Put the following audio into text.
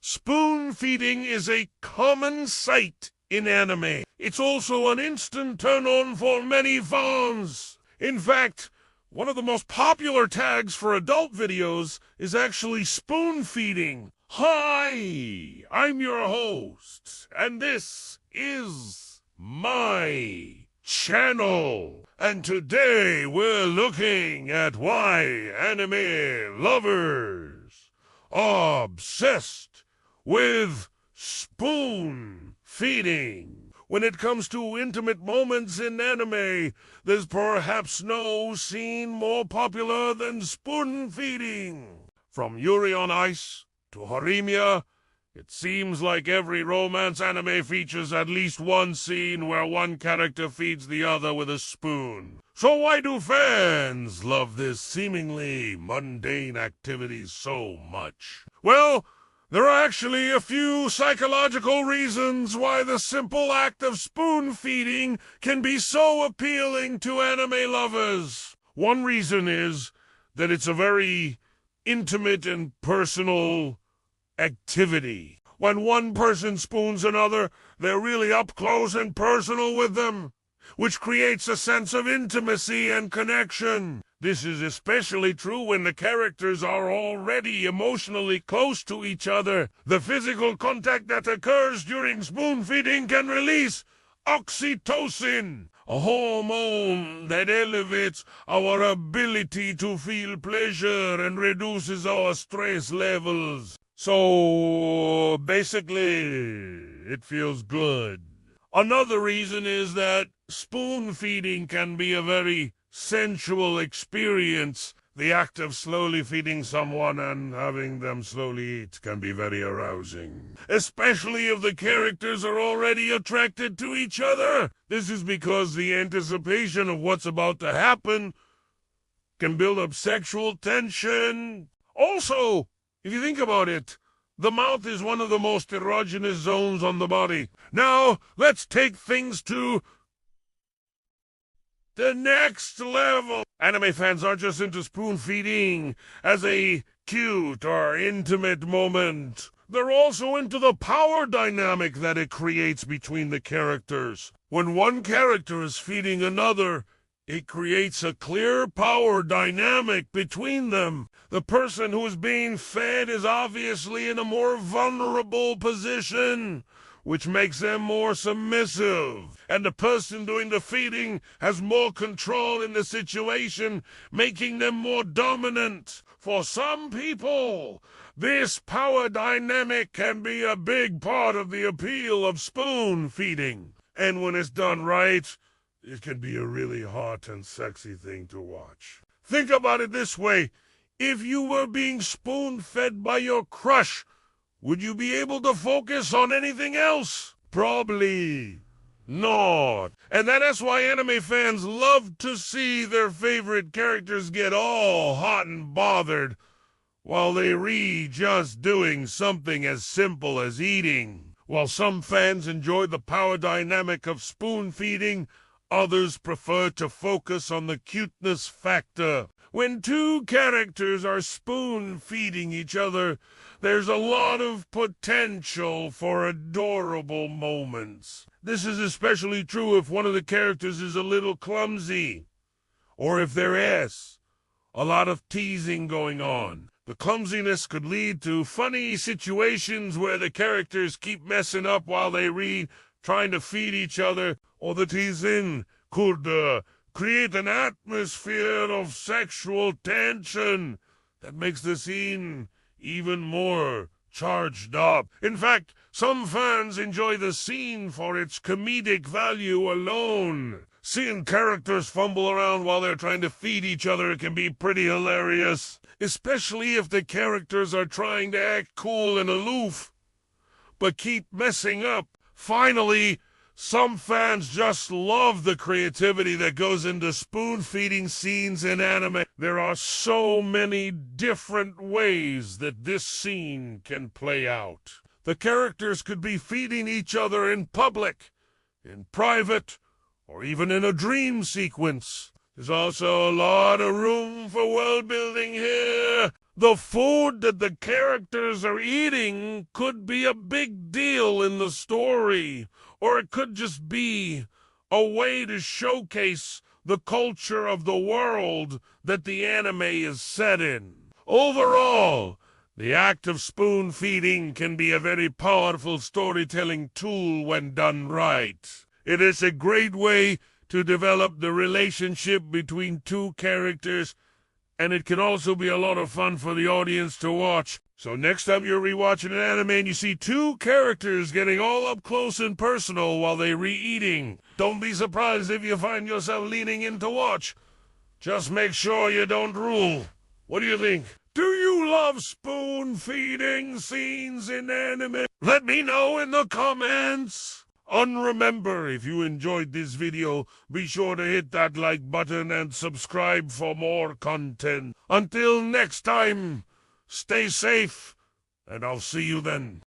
Spoon feeding is a common sight in anime. It's also an instant turn-on for many fans. In fact, one of the most popular tags for adult videos is actually spoon feeding. Hi, I'm your host, and this is my channel. And today we're looking at why anime lovers are obsessed with spoon feeding. When it comes to intimate moments in anime, there's perhaps no scene more popular than spoon feeding. From Yuri on Ice to Harimia, it seems like every romance anime features at least one scene where one character feeds the other with a spoon. So why do fans love this seemingly mundane activity so much? Well, there are actually a few psychological reasons why the simple act of spoon feeding can be so appealing to anime lovers. One reason is that it's a very intimate and personal activity. When one person spoons another, they're really up close and personal with them, which creates a sense of intimacy and connection. This is especially true when the characters are already emotionally close to each other. The physical contact that occurs during spoon feeding can release oxytocin, a hormone that elevates our ability to feel pleasure and reduces our stress levels. So basically, it feels good. Another reason is that spoon feeding can be a very sensual experience. The act of slowly feeding someone and having them slowly eat can be very arousing, especially if the characters are already attracted to each other. This is because the anticipation of what's about to happen can build up sexual tension. Also, if you think about it, the mouth is one of the most erogenous zones on the body. Now, let's take things to the next level. Anime fans aren't just into spoon feeding as a cute or intimate moment. They're also into the power dynamic that it creates between the characters. When one character is feeding another, it creates a clear power dynamic between them. The person who is being fed is obviously in a more vulnerable position, which makes them more submissive. And the person doing the feeding has more control in the situation, making them more dominant. For some people, this power dynamic can be a big part of the appeal of spoon feeding. And when it's done right, it can be a really hot and sexy thing to watch. Think about it this way. If you were being spoon-fed by your crush, would you be able to focus on anything else? Probably not. And that's why anime fans love to see their favorite characters get all hot and bothered while they read just doing something as simple as eating. While some fans enjoy the power dynamic of spoon feeding, others prefer to focus on the cuteness factor. When two characters are spoon-feeding each other, there's a lot of potential for adorable moments. This is especially true if one of the characters is a little clumsy, or if there is a lot of teasing going on. The clumsiness could lead to funny situations where the characters keep messing up while they read, trying to feed each other, or the teasing could create an atmosphere of sexual tension that makes the scene even more charged up. In fact, some fans enjoy the scene for its comedic value alone. Seeing characters fumble around while they're trying to feed each other can be pretty hilarious, especially if the characters are trying to act cool and aloof, but keep messing up. Finally, some fans just love the creativity that goes into spoon-feeding scenes in anime. There are so many different ways that this scene can play out. The characters could be feeding each other in public, in private, or even in a dream sequence. There's also a lot of room for world building here. The food that the characters are eating could be a big deal in the story, or it could just be a way to showcase the culture of the world that the anime is set in. Overall, the act of spoon feeding can be a very powerful storytelling tool when done right. It is a great way to develop the relationship between two characters, and it can also be a lot of fun for the audience to watch. So next time you're rewatching an anime and you see two characters getting all up close and personal while they're re-eating, don't be surprised if you find yourself leaning in to watch. Just make sure you don't rule. What do you think? Do you love spoon-feeding scenes in anime? Let me know in the comments. And remember, if you enjoyed this video, be sure to hit that like button and subscribe for more content. Until next time, stay safe, and I'll see you then.